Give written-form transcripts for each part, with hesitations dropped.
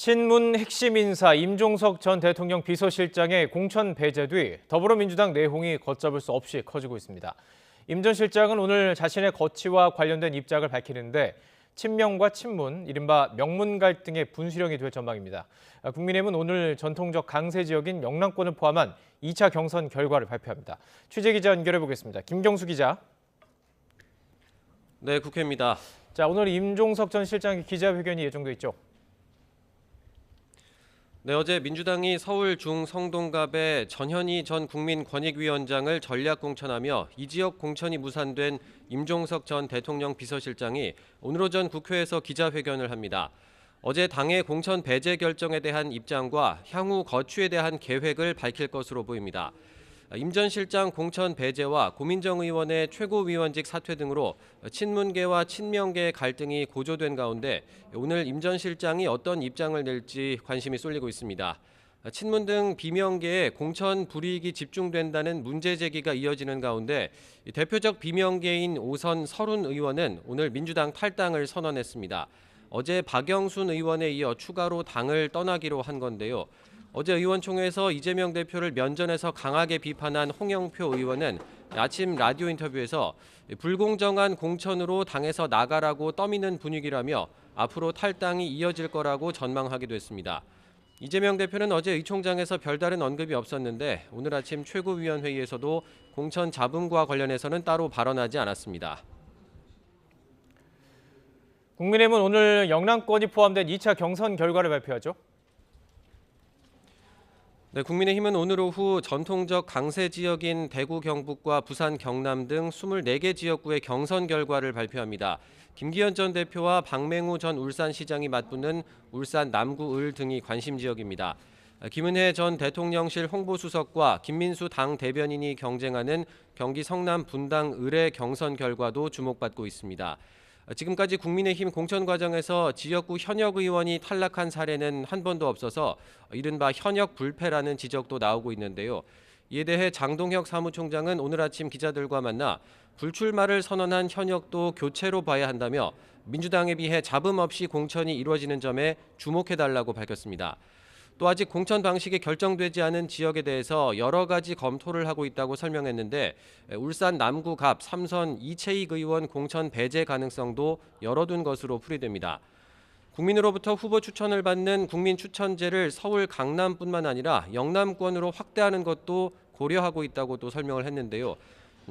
친문 핵심 인사 임종석 전 대통령 비서실장의 공천 배제 뒤 더불어민주당 내홍이 걷잡을 수 없이 커지고 있습니다. 임 전 실장은 오늘 자신의 거취와 관련된 입장을 밝히는데 친명과 친문, 이른바 명문 갈등의 분수령이 될 전망입니다. 국민의힘은 오늘 전통적 강세 지역인 영남권을 포함한 2차 경선 결과를 발표합니다. 취재 기자 연결해 보겠습니다. 김경수 기자. 네, 국회입니다. 자, 오늘 임종석 전 실장의 기자회견이 예정돼 있죠. 네, 어제 민주당이 서울 중성동갑의 전현희 전 국민권익위원장을 전략 공천하며 이 지역 공천이 무산된 임종석 전 대통령 비서실장이 오늘 오전 국회에서 기자회견을 합니다. 어제 당의 공천 배제 결정에 대한 입장과 향후 거취에 대한 계획을 밝힐 것으로 보입니다. 임 전 실장 공천 배제와 고민정 의원의 최고위원직 사퇴 등으로 친문계와 친명계의 갈등이 고조된 가운데 오늘 임 전 실장이 어떤 입장을 낼지 관심이 쏠리고 있습니다. 친문 등 비명계에 공천 불이익이 집중된다는 문제 제기가 이어지는 가운데 대표적 비명계인 5선 서른 의원은 오늘 민주당 탈당을 선언했습니다. 어제 박영순 의원에 이어 추가로 당을 떠나기로 한 건데요. 어제 의원총회에서 이재명 대표를 면전에서 강하게 비판한 홍영표 의원은 아침 라디오 인터뷰에서 불공정한 공천으로 당에서 나가라고 떠미는 분위기라며 앞으로 탈당이 이어질 거라고 전망하기도 했습니다. 이재명 대표는 어제 의총장에서 별다른 언급이 없었는데 오늘 아침 최고위원회의에서도 공천 잡음과 관련해서는 따로 발언하지 않았습니다. 국민의힘은 오늘 영남권이 포함된 2차 경선 결과를 발표하죠. 네, 국민의힘은 오늘 오후 전통적 강세 지역인 대구 경북과 부산 경남 등 24개 지역구의 경선 결과를 발표합니다. 김기현 전 대표와 박맹우 전 울산시장이 맞붙는 울산 남구 을 등이 관심 지역입니다. 김은혜 전 대통령실 홍보수석과 김민수 당 대변인이 경쟁하는 경기 성남 분당 을의 경선 결과도 주목받고 있습니다. 지금까지 국민의힘 공천 과정에서 지역구 현역 의원이 탈락한 사례는 한 번도 없어서 이른바 현역 불패라는 지적도 나오고 있는데요. 이에 대해 장동혁 사무총장은 오늘 아침 기자들과 만나 불출마를 선언한 현역도 교체로 봐야 한다며 민주당에 비해 잡음 없이 공천이 이루어지는 점에 주목해달라고 밝혔습니다. 또 아직 공천 방식이 결정되지 않은 지역에 대해서 여러 가지 검토를 하고 있다고 설명했는데 울산 남구 갑 3선 이채익 의원 공천 배제 가능성도 열어둔 것으로 풀이됩니다. 국민으로부터 후보 추천을 받는 국민추천제를 서울 강남뿐만 아니라 영남권으로 확대하는 것도 고려하고 있다고 또 설명을 했는데요.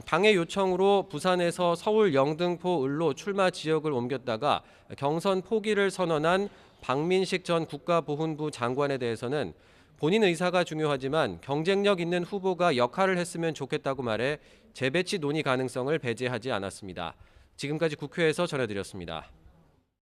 당의 요청으로 부산에서 서울 영등포 을로 출마 지역을 옮겼다가 경선 포기를 선언한 박민식 전 국가보훈부 장관에 대해서는 본인 의사가 중요하지만 경쟁력 있는 후보가 역할을 했으면 좋겠다고 말해 재배치 논의 가능성을 배제하지 않았습니다. 지금까지 국회에서 전해드렸습니다.